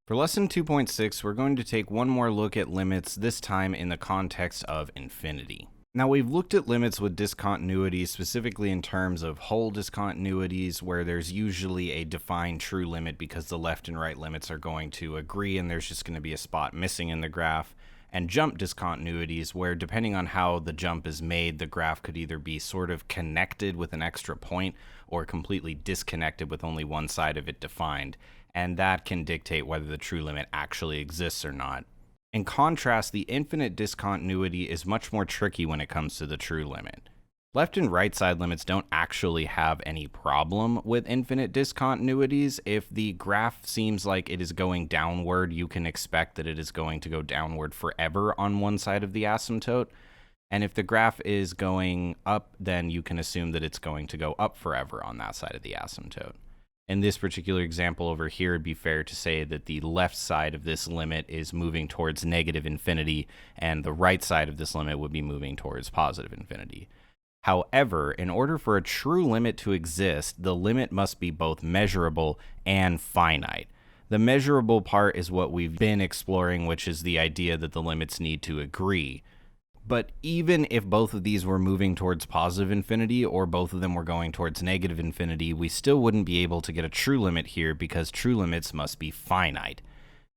For lesson 2.6, we're going to take one more look at limits, this time in the context of infinity. Now, we've looked at limits with discontinuities, specifically in terms of whole discontinuities, where there's usually a defined true limit because the left and right limits are going to agree and there's just going to be a spot missing in the graph, and jump discontinuities, where depending on how the jump is made, the graph could either be sort of connected with an extra point or completely disconnected with only one side of it defined, and that can dictate whether the true limit actually exists or not. In contrast, the infinite discontinuity is much more tricky when it comes to the true limit. Left and right side limits don't actually have any problem with infinite discontinuities. If the graph seems like it is going downward, you can expect that it is going to go downward forever on one side of the asymptote. And if the graph is going up, then you can assume that it's going to go up forever on that side of the asymptote. In this particular example over here, it'd be fair to say that the left side of this limit is moving towards negative infinity, and the right side of this limit would be moving towards positive infinity. However, in order for a true limit to exist, the limit must be both measurable and finite. The measurable part is what we've been exploring, which is the idea that the limits need to agree. But even if both of these were moving towards positive infinity or both of them were going towards negative infinity, we still wouldn't be able to get a true limit here because true limits must be finite,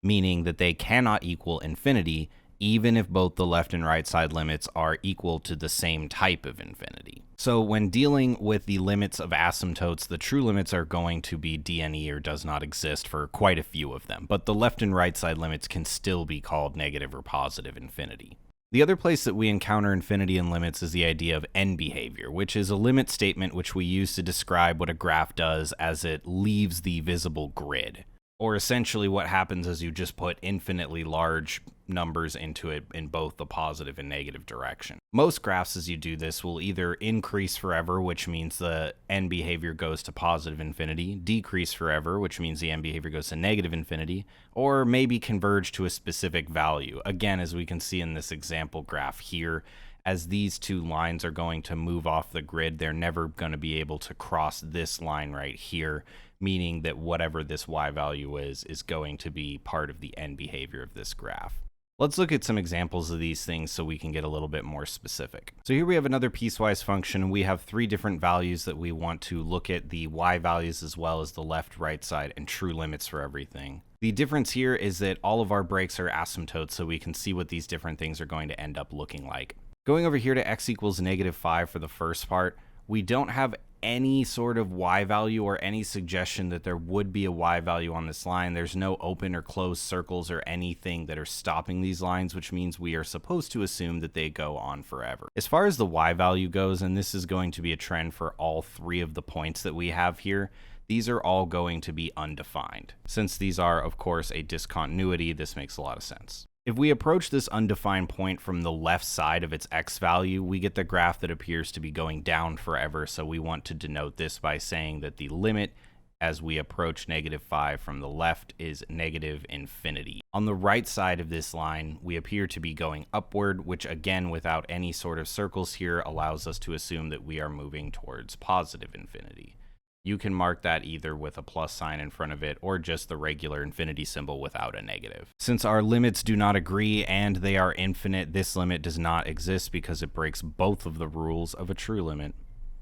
meaning that they cannot equal infinity even if both the left and right side limits are equal to the same type of infinity. So when dealing with the limits of asymptotes, the true limits are going to be DNE or does not exist for quite a few of them, but the left and right side limits can still be called negative or positive infinity. The other place that we encounter infinity in limits is the idea of end behavior, which is a limit statement which we use to describe what a graph does as it leaves the visible grid. Or essentially what happens is you just put infinitely large numbers into it in both the positive and negative direction. Most graphs, as you do this, will either increase forever, which means the end behavior goes to positive infinity, decrease forever, which means the end behavior goes to negative infinity, or maybe converge to a specific value. Again, as we can see in this example graph here, as these two lines are going to move off the grid, they're never going to be able to cross this line right here, meaning that whatever this y value is going to be part of the end behavior of this graph. Let's look at some examples of these things so we can get a little bit more specific. So here we have another piecewise function. We have three different values that we want to look at, the y values as well as the left, right side, and true limits for everything. The difference here is that all of our breaks are asymptotes, so we can see what these different things are going to end up looking like. Going over here to x equals -5 for the first part, we don't have any sort of y value or any suggestion that there would be a y value on this line. There's no open or closed circles or anything that are stopping these lines, which means we are supposed to assume that they go on forever. As far as the y value goes, and this is going to be a trend for all three of the points that we have here, these are all going to be undefined. Since these are, of course, a discontinuity, this makes a lot of sense. If we approach this undefined point from the left side of its x value, we get the graph that appears to be going down forever, so we want to denote this by saying that the limit as we approach -5 from the left is negative infinity. On the right side of this line, we appear to be going upward, which again, without any sort of circles here, allows us to assume that we are moving towards positive infinity. You can mark that either with a plus sign in front of it or just the regular infinity symbol without a negative. Since our limits do not agree and they are infinite, this limit does not exist because it breaks both of the rules of a true limit.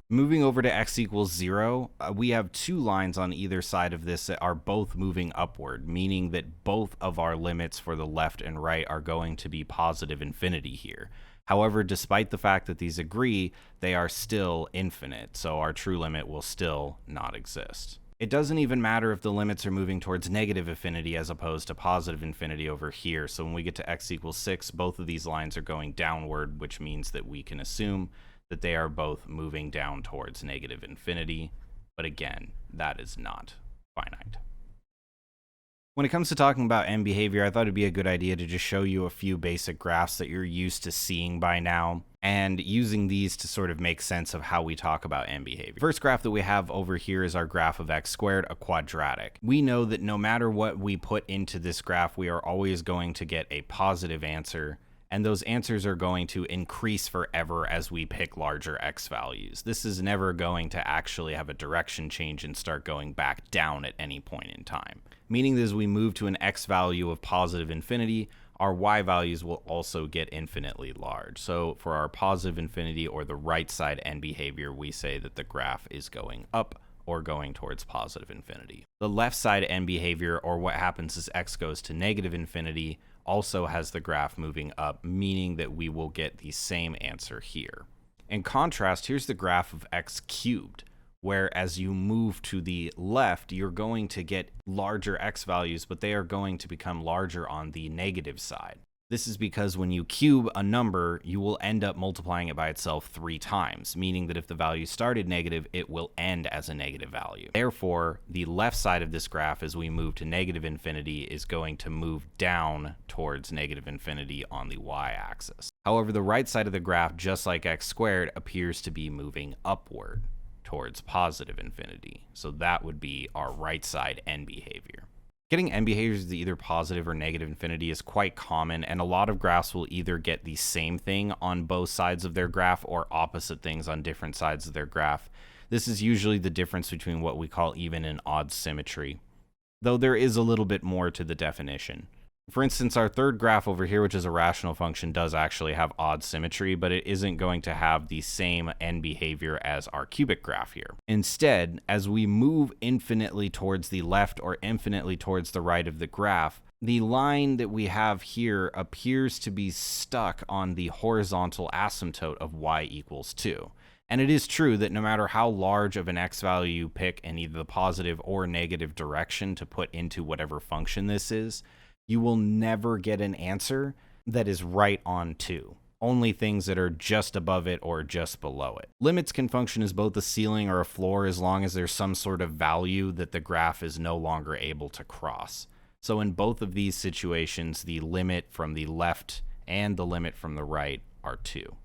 Moving over to x equals 0, we have two lines on either side of this that are both moving upward, meaning that both of our limits for the left and right are going to be positive infinity here. However, despite the fact that these agree, they are still infinite, so our true limit will still not exist. It doesn't even matter if the limits are moving towards negative infinity as opposed to positive infinity over here. So when we get to x equals 6, both of these lines are going downward, which means that we can assume that they are both moving down towards negative infinity. But again, that is not finite. When it comes to talking about end behavior, I thought it'd be a good idea to just show you a few basic graphs that you're used to seeing by now, and using these to sort of make sense of how we talk about end behavior. First graph that we have over here is our graph of x squared, a quadratic. We know that no matter what we put into this graph, we are always going to get a positive answer and those answers are going to increase forever as we pick larger x values. This is never going to actually have a direction change and start going back down at any point in time, meaning that as we move to an x value of positive infinity, our y values will also get infinitely large. So for our positive infinity or the right side end behavior, we say that the graph is going up or going towards positive infinity. The left side end behavior, or what happens as x goes to negative infinity, also has the graph moving up, meaning that we will get the same answer here. In contrast, here's the graph of x cubed, where as you move to the left, you're going to get larger x values, but they are going to become larger on the negative side. This is because when you cube a number, you will end up multiplying it by itself 3 times, meaning that if the value started negative, it will end as a negative value. Therefore, the left side of this graph as we move to negative infinity is going to move down towards negative infinity on the y-axis. However, the right side of the graph, just like x squared, appears to be moving upward towards positive infinity. So that would be our right side end behavior. Getting end behaviors to either positive or negative infinity is quite common, and a lot of graphs will either get the same thing on both sides of their graph or opposite things on different sides of their graph. This is usually the difference between what we call even and odd symmetry, though there is a little bit more to the definition. For instance, our third graph over here, which is a rational function, does actually have odd symmetry, but it isn't going to have the same end behavior as our cubic graph here. Instead, as we move infinitely towards the left or infinitely towards the right of the graph, the line that we have here appears to be stuck on the horizontal asymptote of y equals 2. And it is true that no matter how large of an x value you pick in either the positive or negative direction to put into whatever function this is, you will never get an answer that is right on 2. Only things that are just above it or just below it. Limits can function as both a ceiling or a floor as long as there's some sort of value that the graph is no longer able to cross. So in both of these situations, the limit from the left and the limit from the right are 2.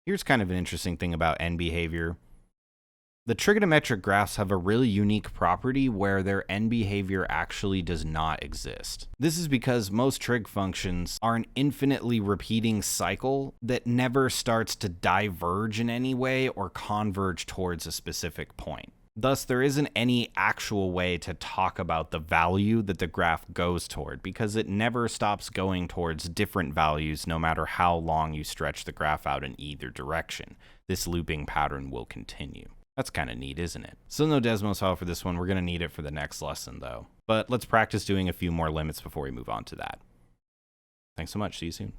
Here's kind of an interesting thing about end behavior. The trigonometric graphs have a really unique property where their end behavior actually does not exist. This is because most trig functions are an infinitely repeating cycle that never starts to diverge in any way or converge towards a specific point. Thus, there isn't any actual way to talk about the value that the graph goes toward because it never stops going towards different values no matter how long you stretch the graph out in either direction. This looping pattern will continue. That's kind of neat, isn't it? Still no Desmos file for this one. We're going to need it for the next lesson, though. But let's practice doing a few more limits before we move on to that. Thanks so much. See you soon.